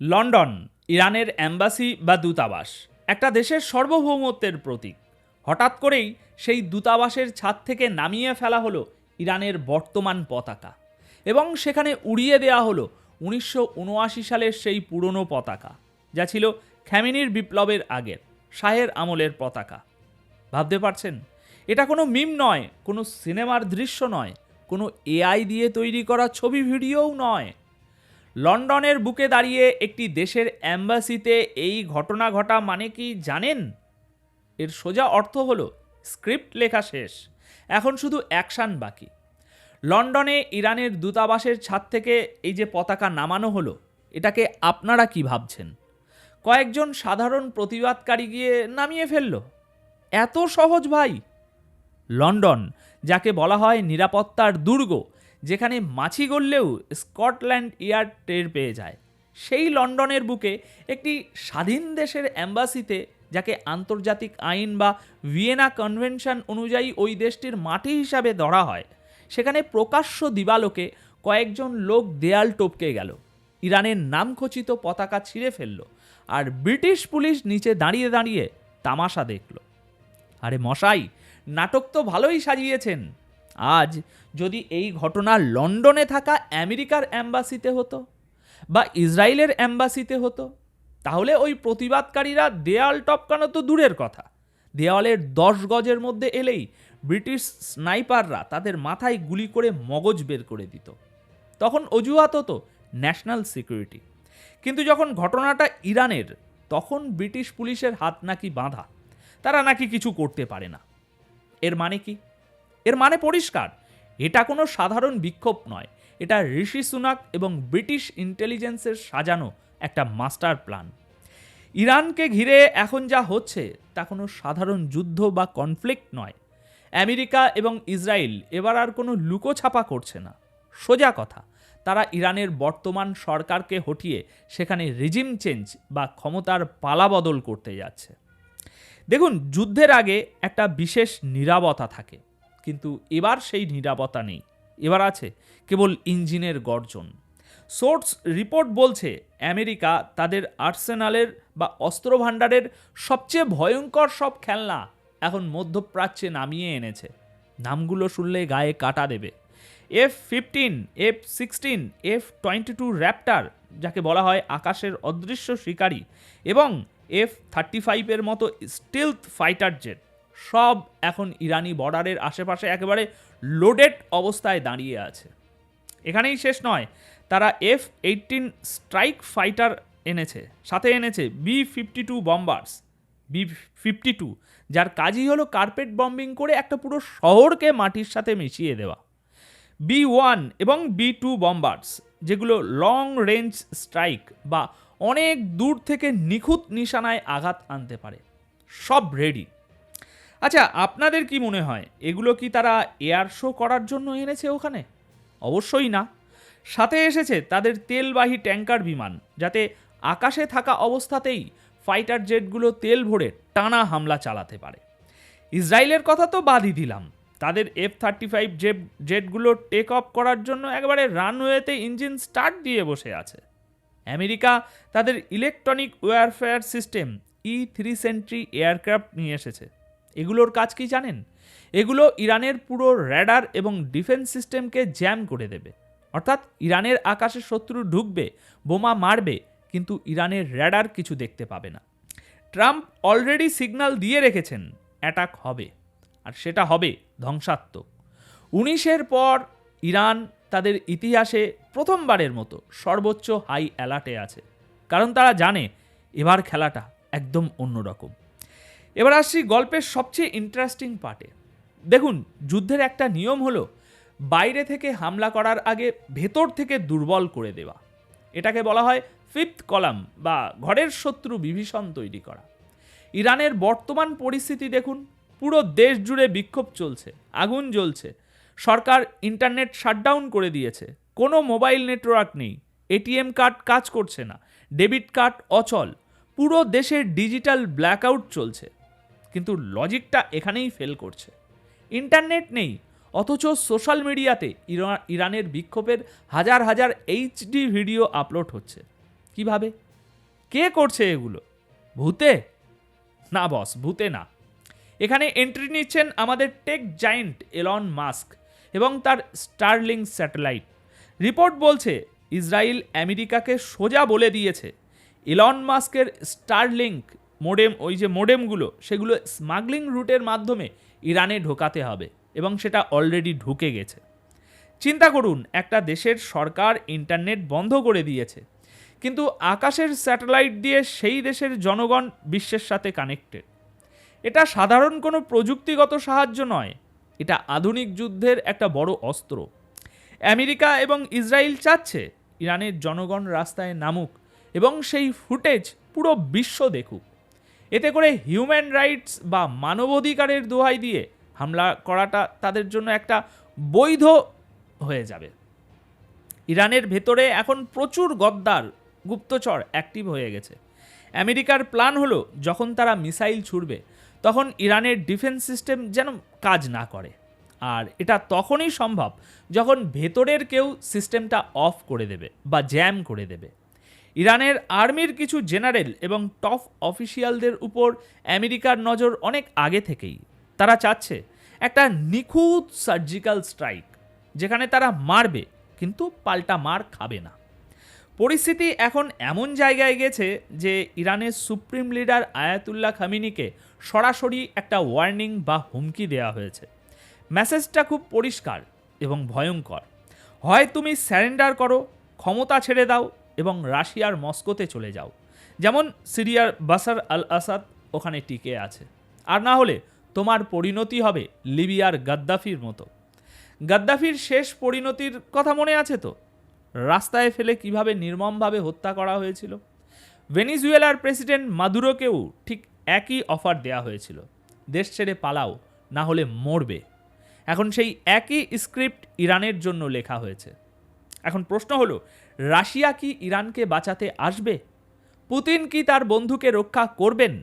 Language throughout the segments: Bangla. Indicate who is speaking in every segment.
Speaker 1: লন্ডন ইরানের অ্যাম্বাসি বা দূতাবাস একটা দেশের সার্বভৌমত্বের প্রতীক। হঠাৎ করেই সেই দূতাবাসের ছাদ থেকে নামিয়ে ফেলা হলো ইরানের বর্তমান পতাকা এবং সেখানে উড়িয়ে দেওয়া হলো 1979 সালের সেই পুরনো পতাকা, যা ছিল খামেনির বিপ্লবের আগের শাহের আমলের পতাকা। ভাবতে পারছেন, এটা কোনো মিম নয়, কোনো সিনেমার দৃশ্য নয়, কোনো এআই দিয়ে তৈরি করা ছবি ভিডিওও নয়। লন্ডনের বুকে দাঁড়িয়ে একটি দেশের অ্যাম্বাসিতে এই ঘটনা ঘটা মানে কি জানেন? এর সোজা অর্থ হলো স্ক্রিপ্ট লেখা শেষ, এখন শুধু অ্যাকশন বাকি। লন্ডনে ইরানের দূতাবাসের ছাদ থেকে এই যে পতাকা নামানো হলো, এটাকে আপনারা কি ভাবছেন? কয়েকজন সাধারণ প্রতিবাদকারী গিয়ে নামিয়ে ফেলল? এত সহজ ভাই? লন্ডন, যাকে বলা হয় নিরাপত্তার দুর্গ, যেখানে মাছি গড়লেও স্কটল্যান্ড ইয়ার্ড টের পেয়ে যায়, সেই লন্ডনের বুকে একটি স্বাধীন দেশের অ্যাম্বাসিতে, যাকে আন্তর্জাতিক আইন বা ভিয়েনা কনভেনশন অনুযায়ী ওই দেশটির মাটি হিসাবে ধরা হয়, সেখানে প্রকাশ্য দিবালোকে কয়েকজন লোক দেয়াল টপকে গেল, ইরানের নামখচিত পতাকা ছিঁড়ে ফেলল, আর ব্রিটিশ পুলিশ নিচে দাঁড়িয়ে দাঁড়িয়ে তামাশা দেখল। আরে মশাই, নাটক তো ভালোই সাজিয়েছেন। আজ যদি এই ঘটনা লন্ডনে থাকা আমেরিকার অ্যাম্বাসিতে হতো বা ইসরায়েলের অ্যাম্বাসিতে হতো, তাহলে ওই প্রতিবাদকারীরা দেয়াল টপকানো তো দূরের কথা, দেওয়ালের 10 গজের মধ্যে এলেই ব্রিটিশ স্নাইপাররা তাদের মাথায় গুলি করে মগজ বের করে দিত। তখন অজুহাত হতো ন্যাশনাল সিকিউরিটি। কিন্তু যখন ঘটনাটা ইরানের, তখন ব্রিটিশ পুলিশের হাত নাকি বাঁধা, তারা নাকি কিছু করতে পারে না। এর মানে কি? এর মানে পরিষ্কার, এটা কোনো সাধারণ বিক্ষোভ নয়, এটা ঋষি সুনাক এবং ব্রিটিশ ইন্টেলিজেন্সের সাজানো একটা মাস্টার প্ল্যান। ইরানকে ঘিরে এখন যা হচ্ছে তা কোনো সাধারণ যুদ্ধ বা কনফ্লিক্ট নয়। আমেরিকা এবং ইসরায়েল এবার আর কোনো লুকোছাপা করছে না। সোজা কথা, তারা ইরানের বর্তমান সরকারকে হটিয়ে সেখানে রিজিম চেঞ্জ বা ক্ষমতার পালাবদল করতে যাচ্ছে। দেখুন, যুদ্ধের আগে একটা বিশেষ নীরবতা থাকে, কিন্তু এবার সেই নীরবতা নেই। এবার আছে কেবল ইঞ্জিনের গর্জন। সোর্স রিপোর্ট বলছে আমেরিকা তাদের আর্সেনালের বা অস্ত্রভাণ্ডারের সবচেয়ে ভয়ঙ্কর সব খেলনা এখন মধ্যপ্রাচ্যে নামিয়ে এনেছে। নামগুলো শুনলে গায়ে কাটা দেবে। F-15, F-16, F-22 র্যাপ্টার, যাকে বলা হয় আকাশের অদৃশ্য শিকারী, এবং F-35 মতো স্টিলথ ফাইটার জেট, সব এখন ইরানি বর্ডারের আশেপাশে একেবারে লোডেড অবস্থায় দাঁড়িয়ে আছে। এখানেই শেষ নয়, তারা F-18 স্ট্রাইক ফাইটার এনেছে, সাথে এনেছে B-52 বম্বার্স। B-52, যার কাজই হলো কার্পেট বম্বিং করে একটা পুরো শহরকে মাটির সাথে মিশিয়ে দেওয়া। B-1 এবং B-2 বম্বার্স, যেগুলো লং রেঞ্জ স্ট্রাইক বা অনেক দূর থেকে নিখুঁত নিশানায় আঘাত আনতে পারে, সব রেডি। আচ্ছা, আপনাদের কি মনে হয় এগুলো কি তারা এয়ার শো করার জন্য এনেছে ওখানে? অবশ্যই না। সাথে এসেছে তাদের তেলবাহী ট্যাঙ্কার বিমান, যাতে আকাশে থাকা অবস্থাতেই ফাইটার জেটগুলো তেল ভরে টানা হামলা চালাতে পারে। ইসরায়েলের কথা তো বাদই দিলাম, তাদের F-35 জেটগুলো টেক অফ করার জন্য একেবারে রানওয়েতে ইঞ্জিন স্টার্ট দিয়ে বসে আছে। আমেরিকা তাদের electronic warfare system E-3 sentry aircraft নিয়ে এসেছে। এগুলোর কাজ কি জানেন? এগুলো ইরানের পুরো র্যাডার এবং ডিফেন্স সিস্টেমকে জ্যাম করে দেবে। অর্থাৎ ইরানের আকাশে শত্রু ঢুকবে, বোমা মারবে, কিন্তু ইরানের র্যাডার কিছু দেখতে পাবে না। ট্রাম্প অলরেডি সিগন্যাল দিয়ে রেখেছেন অ্যাটাক হবে, আর সেটা হবে ধ্বংসাত্মক। 19-এর পর ইরান তাদের ইতিহাসে প্রথমবারের মতো সর্বোচ্চ হাই অ্যালার্টে আছে, কারণ তারা জানে এবার খেলাটা একদম অন্যরকম। এবার আসছি গল্পের সবচেয়ে ইন্টারেস্টিং পার্টে। দেখুন, যুদ্ধের একটা নিয়ম হলো বাইরে থেকে হামলা করার আগে ভেতর থেকে দুর্বল করে দেওয়া। এটাকে বলা হয় ফিফথ কলাম বা ঘরের শত্রু বিভীষণ তৈরি করা। ইরানের বর্তমান পরিস্থিতি দেখুন, পুরো দেশ জুড়ে বিক্ষোভ চলছে, আগুন জ্বলছে, সরকার ইন্টারনেট শাটডাউন করে দিয়েছে, কোনো মোবাইল নেটওয়ার্ক নেই, এটিএম কার্ড কাজ করছে না, ডেবিট কার্ড অচল, পুরো দেশের ডিজিটাল ব্ল্যাকআউট চলছে। কিন্তু লজিকটা এখানেই ফেল করছে। ইন্টারনেট নেই, অথচ সোশ্যাল মিডিয়াতে ইরানের বিক্ষোভের হাজার হাজার HD ভিডিও আপলোড হচ্ছে। কিভাবে? কে করছে এগুলো? ভূতে? না বস, ভূতে না। এখানে এন্ট্রি নিচ্ছেন আমাদের টেক জায়েন্ট এলন মাস্ক এবং তার স্টারলিংক স্যাটেলাইট। রিপোর্ট বলছে ইসরায়েল আমেরিকাকে সোজা বলে দিয়েছে এলন মাস্কের স্টারলিংক মোডেম, ওই যে মোডেমগুলো, সেগুলো স্মাগলিং রুটের মাধ্যমে ইরানে ঢোকাতে হবে এবং সেটা অলরেডি ঢুকে গেছে। চিন্তা করুন, একটা দেশের সরকার ইন্টারনেট বন্ধ করে দিয়েছে, কিন্তু আকাশের স্যাটেলাইট দিয়ে সেই দেশের জনগণ বিশ্বের সাথে কানেক্টেড। এটা সাধারণ কোনো প্রযুক্তিগত সাহায্য নয়, এটা আধুনিক যুদ্ধের একটা বড় অস্ত্র। আমেরিকা এবং ইসরায়েল চাচ্ছে ইরানের জনগণ রাস্তায় নামুক এবং সেই ফুটেজ পুরো বিশ্ব দেখুক। এতে করে হিউম্যান রাইটস বা মানবাধিকারের দোহাই দিয়ে হামলা করাটা তাদের জন্য একটা বৈধ হয়ে যাবে। ইরানের ভেতরে এখন প্রচুর গদ্দার গুপ্তচর অ্যাক্টিভ হয়ে গেছে। আমেরিকার প্ল্যান হলো যখন তারা মিসাইল ছুড়বে তখন ইরানের ডিফেন্স সিস্টেম যেন কাজ না করে, আর এটা তখনই সম্ভব যখন ভেতরের কেউ সিস্টেমটা অফ করে দেবে বা জ্যাম করে দেবে। ইরানের আর্মির কিছু জেনারেল এবং টপ অফিসিয়ালদের উপর আমেরিকার নজর অনেক আগে থেকেই। তারা চাচ্ছে একটা নিখুঁত সার্জিক্যাল স্ট্রাইক, যেখানে তারা মারবে কিন্তু পাল্টা মার খাবে না। পরিস্থিতি এখন এমন জায়গায় গেছে যে ইরানের সুপ্রিম লিডার আয়াতুল্লাহ খামিনিকে সরাসরি একটা ওয়ার্নিং বা হুমকি দেওয়া হয়েছে। মেসেজটা খুব পরিষ্কার এবং ভয়ঙ্কর। হয় তুমি স্যারেন্ডার করো, ক্ষমতা ছেড়ে দাও এবং রাশিয়ার মস্কোতে চলে যাও, যেমন সিরিয়ার বাশার আল আসাদ ওখানে টিকে আছে, আর না হলে তোমার পরিণতি হবে লিবিয়ার গাদ্দাফির মতো। গাদ্দাফির শেষ পরিণতির কথা মনে আছে তো? রাস্তায় ফেলে কিভাবে নির্মমভাবে হত্যা করা হয়েছিল। ভেনিজুয়েলার প্রেসিডেন্ট মাদুরোকেও ঠিক একই অফার দেওয়া হয়েছিল, দেশ ছেড়ে পালাও, না হলে মরবে। এখন সেই একই স্ক্রিপ্ট ইরানের জন্য লেখা হয়েছে। এখন প্রশ্ন হলো, রাশিয়া কি ইরানকে বাঁচাতে আসবে? পুতিন কি তার বন্ধুকে রক্ষা করবেন?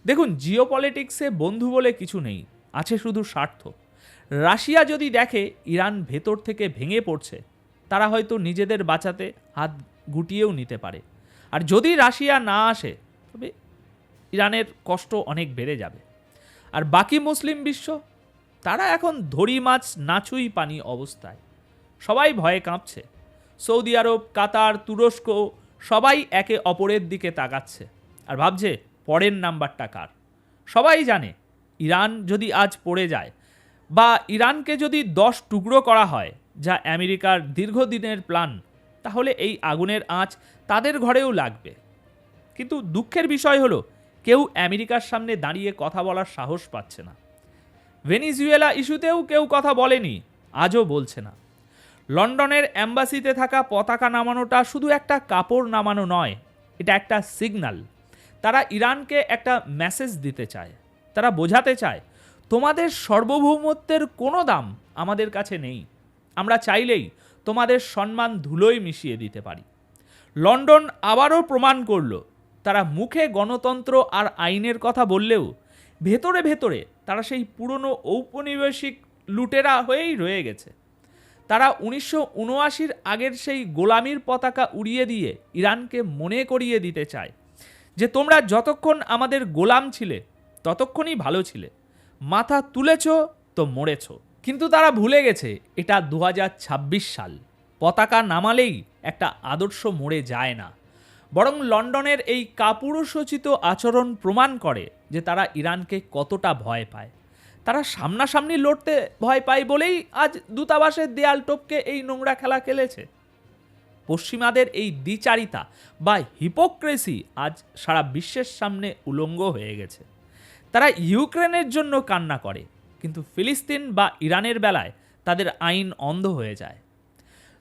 Speaker 1: দেখুন, জিওপলিটিক্সে বন্ধু বলে কিছু নেই, আছে শুধু স্বার্থ। রাশিয়া যদি দেখে ইরান ভেতর থেকে ভেঙে পড়ছে, তারা হয়তো নিজেদের বাঁচাতে হাত গুটিয়েও নিতে পারে। আর যদি রাশিয়া না আসে, তবে ইরানের কষ্ট অনেক বেড়ে যাবে। আর বাকি মুসলিম বিশ্ব, তারা এখন ধরি মাছ নাছুই পানি অবস্থায়। সবাই ভয়ে কাঁপছে। সৌদি আরব, কাতার, তুরস্ক সবাই একে অপরের দিকে তাকাচ্ছে আর ভাবছে পরের নাম্বারটা কার। সবাই জানে ইরান যদি আজ পড়ে যায় বা ইরানকে যদি 10 টুকরো করা হয়, যা আমেরিকার দীর্ঘদিনের প্ল্যান, তাহলে এই আগুনের আঁচ তাদের ঘরেও লাগবে। কিন্তু দুঃখের বিষয় হলো, কেউ আমেরিকার সামনে দাঁড়িয়ে কথা বলার সাহস পাচ্ছে না। ভেনিজুয়েলা ইস্যুতেও কেউ কথা বলেনি, আজও বলছে না। লন্ডনের অ্যাম্বাসিতে থাকা পতাকা নামানোটা শুধু একটা কাপড় নামানো নয়, এটা একটা সিগন্যাল। তারা ইরানকে একটা মেসেজ দিতে চায়। তারা বোঝাতে চায়, তোমাদের সার্বভৌমত্বের কোনো দাম আমাদের কাছে নেই। আমরা চাইলেই তোমাদের সম্মান ধুলোয় মিশিয়ে দিতে পারি। লন্ডন আবারও প্রমাণ করল, তারা মুখে গণতন্ত্র আর আইনের কথা বললেও ভেতরে ভেতরে তারা সেই পুরনো ঔপনিবেশিক লুটেরা হয়েই রয়ে গেছে। তারা 1979 আগের সেই গোলামির পতাকা উড়িয়ে দিয়ে ইরানকে মনে করিয়ে দিতে চায় যে তোমরা যতক্ষণ আমাদের গোলাম ছিলে ততক্ষণই ভালো ছিলে, মাথা তুলেছ তো মরেছ। কিন্তু তারা ভুলে গেছে এটা 2026 সাল। পতাকা নামালেই একটা আদর্শ মরে যায় না, বরং লন্ডনের এই কাপুরুষোচিত আচরণ প্রমাণ করে যে তারা ইরানকে কতটা ভয় পায়। তারা সামনাসামনি লড়তে ভয় পায় বলেই আজ দূতাবাসের দেয়াল টপকে এই নোংরা খেলা খেলেছে। পশ্চিমাদের এই দ্বিচারিতা বা হিপোক্রেসি আজ সারা বিশ্বের সামনে উলঙ্গ হয়ে গেছে। তারা ইউক্রেনের জন্য কান্না করে, কিন্তু ফিলিস্তিন বা ইরানের বেলায় তাদের আইন অন্ধ হয়ে যায়।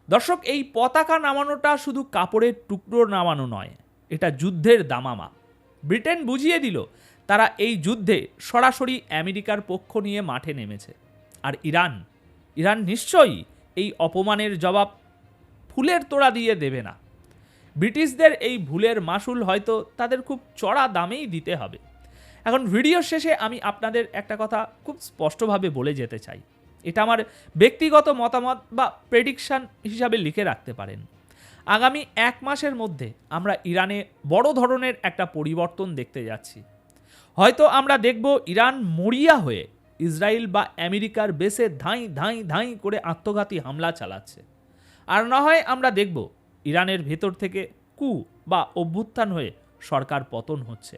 Speaker 1: দর্শক, এই পতাকা নামানোটা শুধু কাপড়ের টুকরো নামানো নয়, এটা যুদ্ধের দামামা। ব্রিটেন বুঝিয়ে দিল তারা এই যুদ্ধে সরাসরি আমেরিকার পক্ষ নিয়ে মাঠে নেমেছে। আর ইরান নিশ্চয়ই এই অপমানের জবাব ফুলের তোড়া দিয়ে দেবে না। ব্রিটিশদের এই ভুলের মাসুল হয়তো তাদের খুব চড়া দামেই দিতে হবে। এখন ভিডিওর শেষে আমি আপনাদের একটা কথা খুব স্পষ্টভাবে বলে যেতে চাই। এটা আমার ব্যক্তিগত মতামত বা প্রেডিকশন হিসাবে লিখে রাখতে পারেন। আগামী 1 মাসের মধ্যে আমরা ইরানে বড় ধরনের একটা পরিবর্তন দেখতে যাচ্ছি। হয়তো আমরা দেখব ইরান মরিয়া হয়ে ইসরায়েল বা আমেরিকার বেসে ধাঁই ধাঁই ধাঁই করে আত্মঘাতী হামলা চালাচ্ছে। আর না হয় আমরা দেখব ইরানের ভেতর থেকে কু বা অভ্যুত্থান হয়ে সরকার পতন হচ্ছে।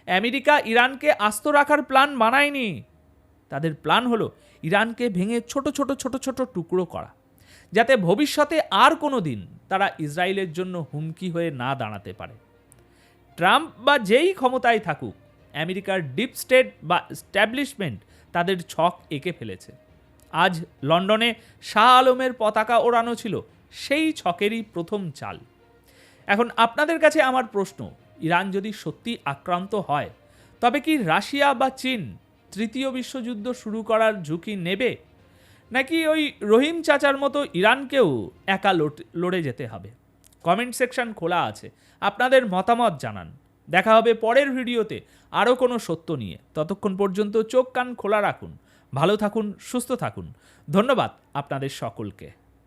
Speaker 1: আমেরিকা ইরানকে আস্ত রাখার প্ল্যান বানায়নি। তাদের প্ল্যান হলো ইরানকে ভেঙে ছোট ছোট ছোট ছোট টুকরো করা, যাতে ভবিষ্যতে আর কোনো দিন তারা ইসরায়েলের জন্য হুমকি হয়ে না দাঁড়াতে পারে। ট্রাম্প বা যেই ক্ষমতায় থাকুক, আমেরিকার ডিপ স্টেট বা স্ট্যাবলিশমেন্ট তাদের ছক এঁকে ফেলেছে। আজ লন্ডনে শাহ আলমের পতাকা ওড়ানো ছিল সেই ছকেরই প্রথম চাল। এখন আপনাদের কাছে আমার প্রশ্ন, ইরান যদি সত্যি আক্রান্ত হয়, তবে কি রাশিয়া বা চীন তৃতীয় বিশ্বযুদ্ধ শুরু করার ঝুঁকি নেবে, নাকি ওই রহিম চাচার মতো ইরানকেও একা লড়ে যেতে হবে? কমেন্ট সেকশন খোলা আছে, আপনাদের মতামত জানান। দেখা হবে পরের ভিডিওতে আরও কোনো সত্য নিয়ে। ততক্ষণ পর্যন্ত চোখ কান খোলা রাখুন, ভালো থাকুন, সুস্থ থাকুন। ধন্যবাদ আপনাদের সকলকে।